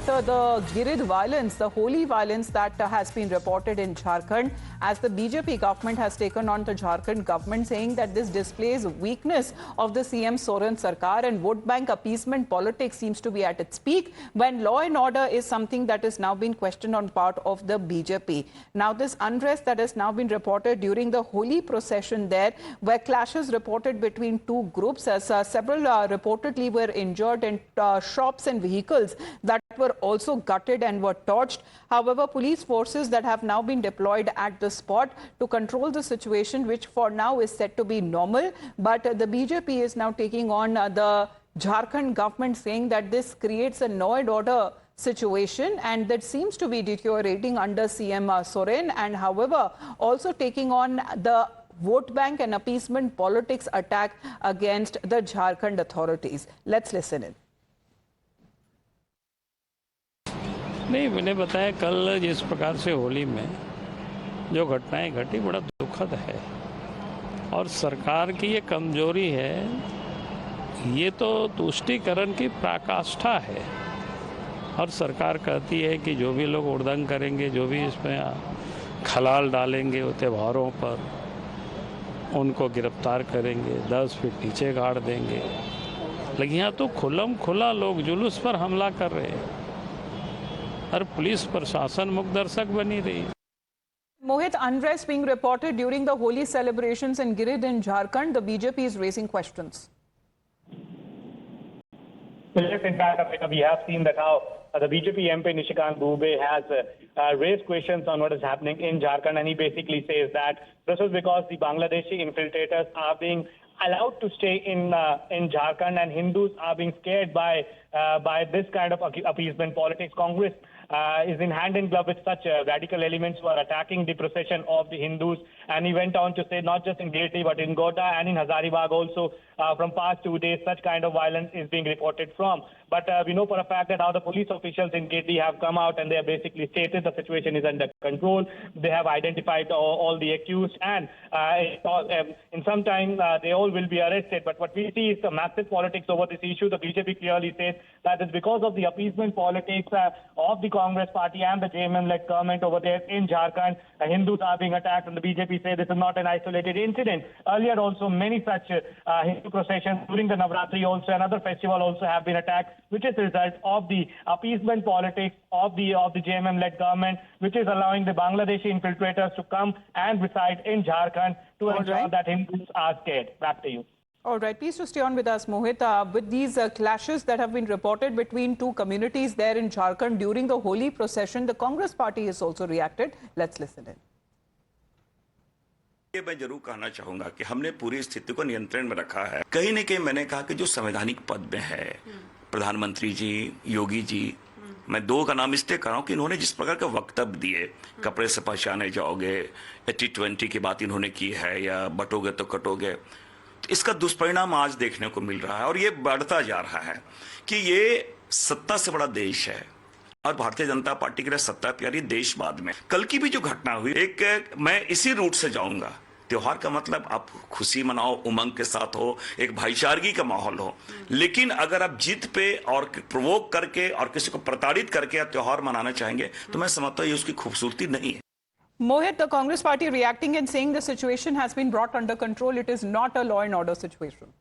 after the Girid violence, the holy violence that has been reported in Jharkhand, as the BJP government has taken on the Jharkhand government, saying that this displays weakness of the CM Soren Sarkar, and vote bank appeasement politics seems to be at its peak when law and order is something that is now being questioned on part of the BJP. Now, this unrest that has now been reported during the holy procession there, where clashes reported between two groups, as several reportedly were injured, and shops and vehicles that were also gutted and were torched. However, police forces that have now been deployed at the spot to control the situation, which for now is said to be normal. But the BJP is now taking on the Jharkhand government, saying that this creates a law and order situation and that seems to be deteriorating under CM Soren, and however also taking on the vote bank and appeasement politics attack against the Jharkhand authorities. Let's listen in. नहीं, मैंने बताया कल जिस प्रकार से होली में जो घटनाएं घटी बड़ा दुखद है और सरकार की ये कमजोरी है, ये तो तुष्टीकरण की पराकाष्ठा है। और सरकार कहती है कि जो भी लोग उड़दंग करेंगे, जो भी इसमें खलाल डालेंगे वो त्योहारों पर, उनको गिरफ्तार करेंगे, 10 फीट नीचे गाड़ देंगे। लेकिन यहाँ तो खुल्लम खुला लोग जुलूस पर हमला कर रहे हैं और पुलिस प्रशासन मुख्य दर्शक बनी रही। Mohit, unrest being reported during the holy celebrations in Girid in Jharkhand, the BJP is raising questions. Yes, in fact, we have seen that how the BJP MP Nishikant Dubey has raised questions on what is happening in Jharkhand, and he basically says that this is because the Bangladeshi infiltrators are being allowed to stay in Jharkhand, and Hindus are being scared by this kind of appeasement politics. Congress is in hand in glove with such radical elements who are attacking the procession of the Hindus. And he went on to say not just in Girdi but in Godda and in Hazaribagh also from past 2 days such kind of violence is being reported from. But we know for a fact that how the police officials in Girdi have come out and they have basically stated the situation is under control. They have identified all the accused, and in some time they all will be arrested. But what we see is the massive politics over this issue. The BJP clearly says that it's because of the appeasement politics of the Congress party and the JMM-led government over there in Jharkhand. Hindus are being attacked, and the BJP say this is not an isolated incident. Earlier also many such Hindu processions during the Navratri also and other festival also have been attacked, which is a result of the appeasement politics of the JMM-led government, which is allowing the Bangladeshi infiltrators to come and reside in Jharkhand to ensure that Hindus are scared. Back to you. All right, please to stay on with us, Mohit. With these clashes that have been reported between two communities there in Jharkhand during the holy procession, the Congress party has also reacted. Let's listen in. ये मैं जरूर कहना चाहूंगा कि हमने पूरी स्थिति को नियंत्रण में रखा है। कहीं न कहीं मैंने कहा कि जो संवैधानिक पद में है, प्रधानमंत्री जी, योगी जी, मैं दो का नाम इसलिए कर रहा हूं कि इन्होंने जिस प्रकार के वक्तव्य दिए, कपड़े से पहचाने जाओगे, 80-20 की बात इन्होंने की है, या बटोगे तो कटोगे, तो इसका दुष्परिणाम आज देखने को मिल रहा है और ये बढ़ता जा रहा है कि ये सत्ता से बड़ा देश है और भारतीय जनता पार्टी के लिए सत्ता प्यारी देश बाद में। कल की भी जो घटना हुई, मैं इसी रूट से जाऊंगा। त्योहार का मतलब आप खुशी मनाओ, उमंग के साथ हो, एक भाईचारगी का माहौल हो, लेकिन अगर आप जिद पे और प्रोवोक करके और किसी को प्रताड़ित करके आप त्योहार मनाना चाहेंगे तो मैं समझता हूं ये उसकी खूबसूरती नहीं है। Mohit, the Congress party reacting and saying the situation has been brought under control. It is not a law and order situation.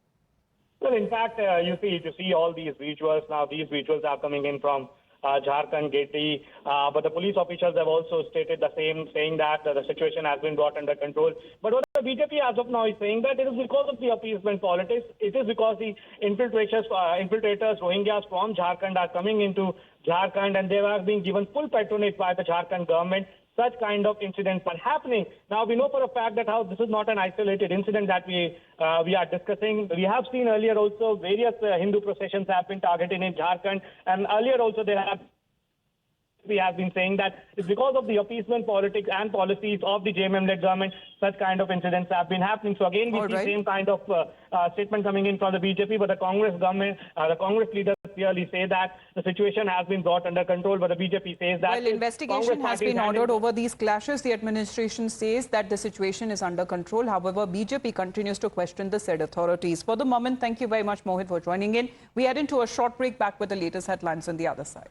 Well, in fact, you see all these visuals now. These visuals are coming in from Jharkhand, Girdi, but the police officials have also stated the same, saying that the situation has been brought under control. But what the BJP as of now is saying that it is because of the appeasement politics. It is because the infiltrators, Rohingyas from Jharkhand are coming into Jharkhand, and they are being given full patronage by the Jharkhand government. Such kind of incidents are happening. Now, we know for a fact that how this is not an isolated incident that we are discussing. We have seen earlier also various Hindu processions have been targeted in Jharkhand, and earlier also we have been saying that it's because of the appeasement politics and policies of the JMM-led government, such kind of incidents have been happening. So again, we see same kind of statement coming in from the BJP, but the Congress government, the Congress leaders clearly say that the situation has been brought under control, but the BJP says that... Well, investigation has been ordered over these clashes. The administration says that the situation is under control. However, BJP continues to question the said authorities. For the moment, thank you very much, Mohit, for joining in. We head into a short break, back with the latest headlines on the other side.